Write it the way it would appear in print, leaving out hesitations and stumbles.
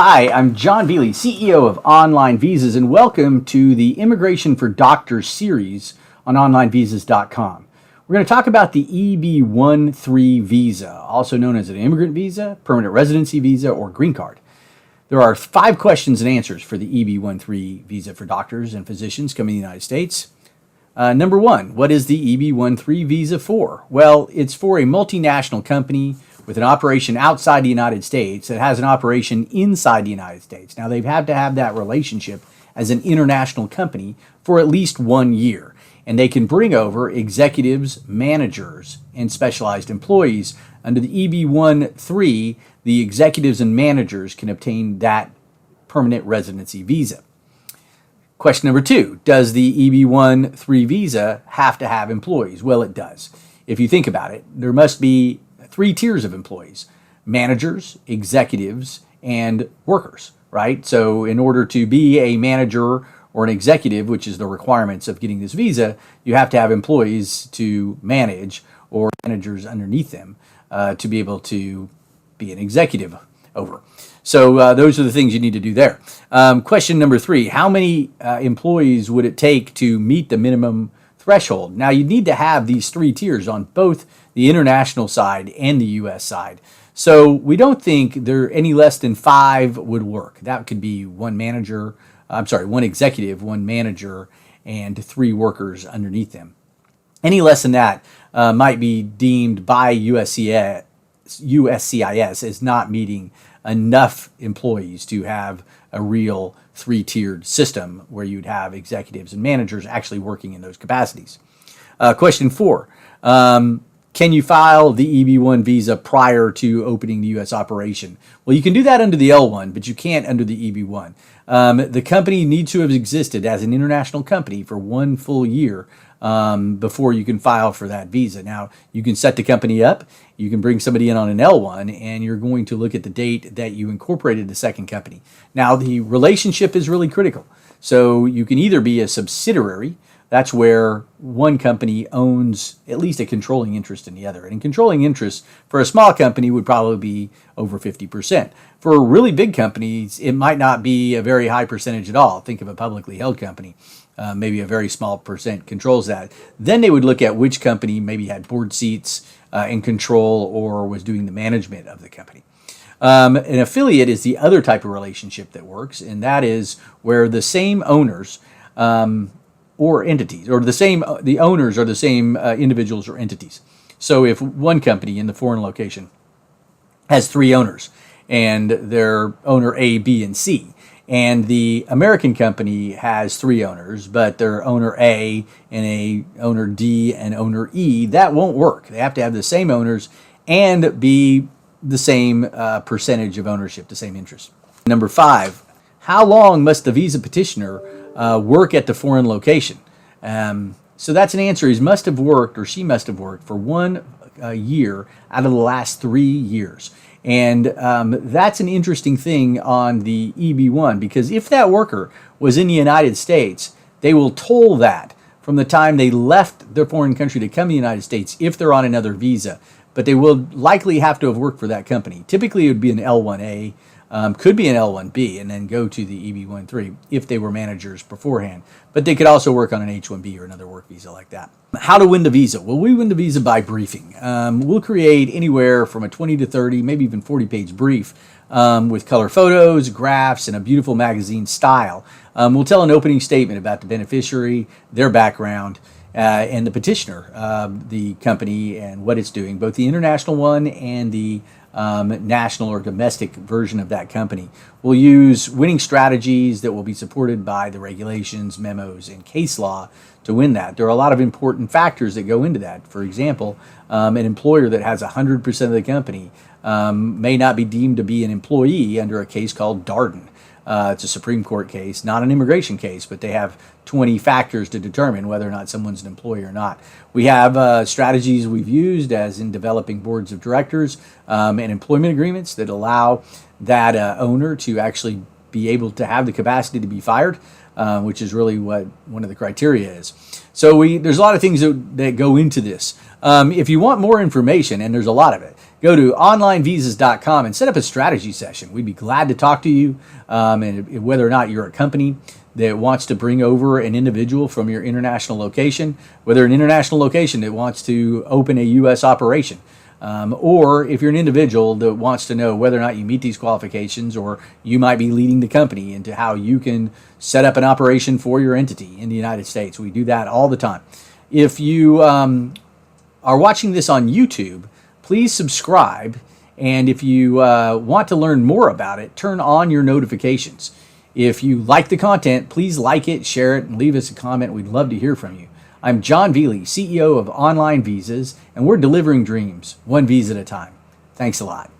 Hi, I'm Jon Velie, CEO of OnlineVisas, and welcome to the Immigration for Doctors series on OnlineVisas.com. We're going to talk about the EB1-3 visa, also known as an immigrant visa, permanent residency visa, or green card. There are 5 questions and answers for the EB1-3 visa for doctors and physicians coming to the United States. Number 1, what is the EB1-3 visa for? Well, it's for a multinational company with an operation outside the United States that has an operation inside the United States. Now, they have to have that relationship as an international company for at least 1 year. And they can bring over executives, managers, and specialized employees. Under the EB1-3, the executives and managers can obtain that permanent residency visa. Question number 2, does the EB1-3 visa have to have employees? Well, it does. If you think about it, there must be 3 tiers of employees: managers, executives, and workers, right? So in order to be a manager or an executive, which is the requirements of getting this visa, you have to have employees to manage or managers underneath them to be able to be an executive over. So those are the things you need to do there. Question number 3, how many employees would it take to meet the minimum threshold? Now, you need to have these 3 tiers on both the international side and the U.S. side. So we don't think there any less than 5 would work. That could be one executive, 1 manager, and 3 workers underneath them. Any less than that might be deemed by U.S.A. USCIS as not meeting enough employees to have a real 3-tiered system where you'd have executives and managers actually working in those capacities. Question 4, can you file the EB1 visa prior to opening the U.S. operation? Well, you can do that under the L1, but you can't under the EB1. The company needs to have existed as an international company for 1 full year before you can file for that visa. Now, you can set the company up, you can bring somebody in on an L1, and you're going to look at the date that you incorporated the second company. Now, the relationship is really critical. So you can either be a subsidiary, that's where one company owns at least a controlling interest in the other. And controlling interest for a small company would probably be over 50%. For really big companies, it might not be a very high percentage at all. Think of a publicly held company. Maybe a very small percent controls that. Then they would look at which company maybe had board seats and control or was doing the management of the company. An affiliate is the other type of relationship that works, and that is where the same owners or entities, or the owners are the same individuals or entities. So if one company in the foreign location has 3 owners, and they're owner A, B, and C, and the American company has 3 owners, but they're owner A and a owner D and owner E, that won't work. They have to have the same owners and be the same percentage of ownership, the same interest. Number 5, how long must the visa petitioner work at the foreign location? So that's an answer. He must have worked, or she must have worked, for 1 year out of the last 3 years. And that's an interesting thing on the EB1, because if that worker was in the United States, they will toll that from the time they left their foreign country to come to the United States if they're on another visa. But they will likely have to have worked for that company. Typically, it would be an L1A, could be an L1B, and then go to the EB1-3 if they were managers beforehand. But they could also work on an H1B or another work visa like that. How to win the visa? Well, we win the visa by briefing. We'll create anywhere from a 20 to 30, maybe even 40-page brief with color photos, graphs, and a beautiful magazine style. We'll tell an opening statement about the beneficiary, their background, and the petitioner, the company, and what it's doing, both the international one and the national or domestic version of that company. We'll use winning strategies that will be supported by the regulations, memos, and case law to win that. There are a lot of important factors that go into that. For example, an employer that has 100% of the company may not be deemed to be an employee under a case called Darden. It's a Supreme Court case, not an immigration case, but they have 20 factors to determine whether or not someone's an employee or not. We have strategies we've used, as in developing boards of directors and employment agreements that allow that owner to actually be able to have the capacity to be fired, which is really what one of the criteria is. So there's a lot of things that go into this. If you want more information, and there's a lot of it, go to OnlineVisas.com and set up a strategy session. We'd be glad to talk to you, and whether or not you're a company that wants to bring over an individual from your international location, whether an international location that wants to open a U.S. operation, or if you're an individual that wants to know whether or not you meet these qualifications, or you might be leading the company into how you can set up an operation for your entity in the United States. We do that all the time. If you are watching this on YouTube, please subscribe. And if you want to learn more about it, turn on your notifications. If you like the content, please like it, share it, and leave us a comment. We'd love to hear from you. I'm Jon Velie, CEO of Online Visas, and we're delivering dreams, one visa at a time. Thanks a lot.